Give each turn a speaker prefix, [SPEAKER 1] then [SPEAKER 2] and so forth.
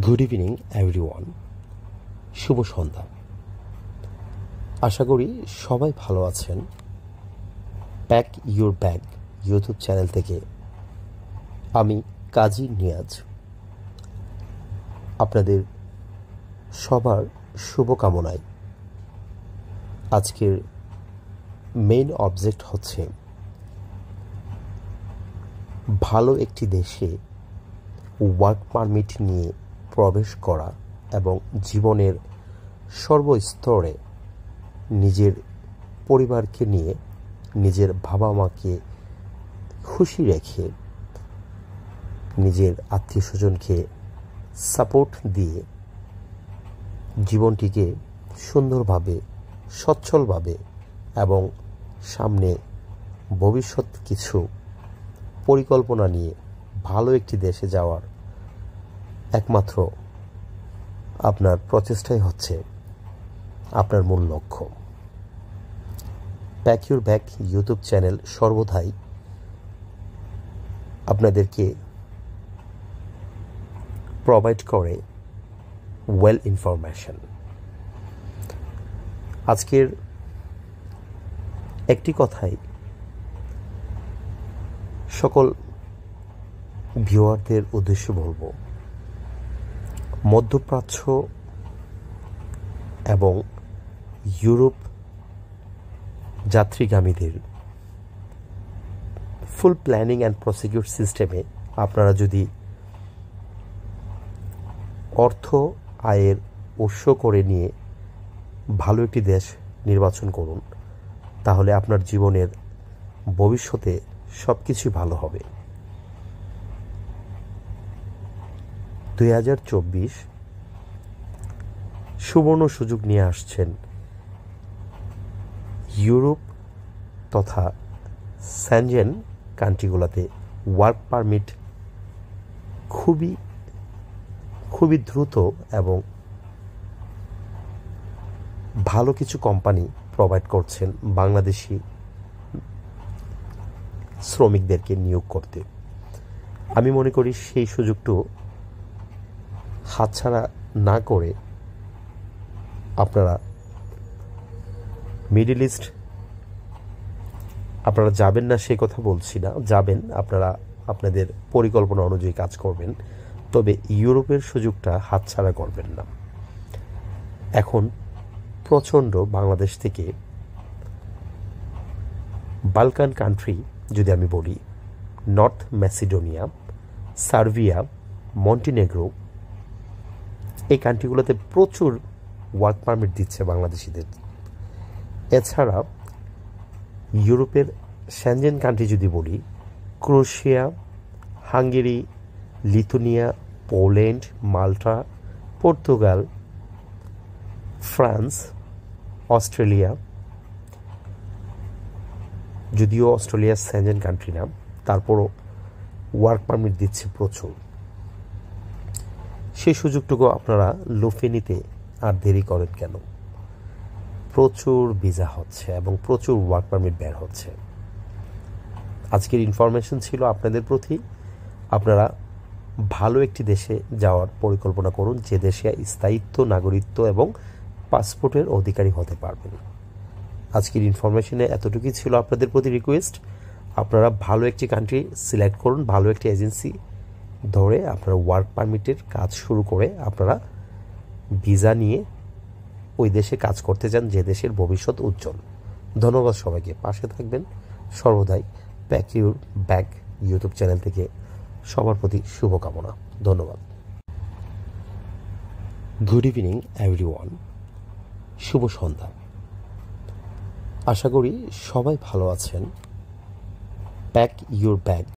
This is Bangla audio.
[SPEAKER 1] গুড ইভিনিং এভরিওয়ান, শুভ সন্ধ্যা। আশা করি সবাই ভালো আছেন। Pack your bag YouTube channel থেকে আমি কাজী নিয়াজ আপনাদের সবার শুভকামনায় আজকের মেইন অবজেক্ট হচ্ছে ভালো একটি দেশে ওয়ার্ক পারমিট নিয়ে প্রবেশ করা এবং জীবনের সর্বস্তরে নিজের পরিবারকে নিয়ে নিজের বাবা মাকে খুশি রেখে নিজের আত্মীয় স্বজনকে সাপোর্ট দিয়ে জীবনটিকে সুন্দরভাবে সচ্ছলভাবে এবং সামনে ভবিষ্যৎ কিছু পরিকল্পনা নিয়ে ভালো একটি দেশে যাওয়ার একমাত্র আপনার প্রচেষ্টাই হচ্ছে আপনার মূল লক্ষ্য। Pack your bag YouTube channel সর্বদাই আপনাদেরকে প্রোভাইড করে ওয়েল ইনফরমেশন। আজকের একটি কথাই সকল ভিউয়ারদের উদ্দেশ্যে বলবো, মধ্যপ্রাচ্য এবং ইউরোপ যাত্রীগামীদের ফুল প্ল্যানিং অ্যান্ড প্রসিকিউট সিস্টেমে আপনারা যদি অর্থ আয়ের উৎস করে নিয়ে ভালো একটি দেশ নির্বাচন করুন, তাহলে আপনার জীবনের ভবিষ্যতে সব কিছুই ভালো হবে। 2024 সুবর্ণ সুযোগ নিয়ে আসছেন ইউরোপ তথা সেনজেন কান্ট্রিগুলোতে ওয়ার্ক পারমিট খুবই দ্রুত এবং ভালো কিছু কোম্পানি প্রোভাইড করছেন বাংলাদেশি শ্রমিকদেরকে নিয়োগ করতে। আমি মনে করি সেই সুযোগটা হাতছাড়া না করে আপনারা মিডল ইস্ট আপনারা যাবেন না সে কথা বলছি না, যাবেন, আপনারা আপনাদের পরিকল্পনা অনুযায়ী কাজ করবেন, তবে ইউরোপের সুযোগটা হাতছাড়া করবেন না। এখন প্রচণ্ড বাংলাদেশ থেকে বালকান কান্ট্রি যদি আমি বলি, নর্থ ম্যাসিডোনিয়া, সার্বিয়া, মন্টিনেগ্রো, এই কান্ট্রিগুলোতে প্রচুর ওয়ার্ক পারমিট দিচ্ছে বাংলাদেশিদের। এছাড়া ইউরোপের সেনজেন কান্ট্রি যদি বলি, ক্রোয়েশিয়া, হাঙ্গেরি, লিথুনিয়া, পোল্যান্ড, মাল্টা, পর্তুগাল, ফ্রান্স, অস্ট্রেলিয়া, যদিও অস্ট্রেলিয়া সেনজেন কান্ট্রি না, তারপরও ওয়ার্ক পারমিট দিচ্ছে প্রচুর। সেই সুযোগটুকু আপনারা লুফে নিতে আর দেরি করেন কেন? প্রচুর ভিসা হচ্ছে এবং প্রচুর ওয়ার্ক পারমিট বের হচ্ছে। আজকের ইনফরমেশন ছিল আপনাদের প্রতি, আপনারা ভালো একটি দেশে যাওয়ার পরিকল্পনা করুন, যে দেশে স্থায়িত্ব, নাগরিকত্ব এবং পাসপোর্টের অধিকারী হতে পারবেন। আজকের ইনফরমেশনে এতটুকুই ছিল আপনাদের প্রতি রিকোয়েস্ট। আপনারা ভালো একটি কান্ট্রি সিলেক্ট করুন, ভালো একটি এজেন্সি ধরে আপনারা ওয়ার্ক পারমিটের কাজ শুরু করে আপনারা ভিসা নিয়ে ওই দেশে কাজ করতে চান, যে দেশের ভবিষ্যৎ উজ্জ্বল। ধন্যবাদ সবাইকে, পাশে থাকবেন সর্বদাই। Pack your bag YouTube channel থেকে সবার প্রতি শুভকামনা। ধন্যবাদ। গুড ইভিনিং এভরিওয়ান, শুভ সন্ধ্যা। আশা করি সবাই ভালো আছেন। Pack your bag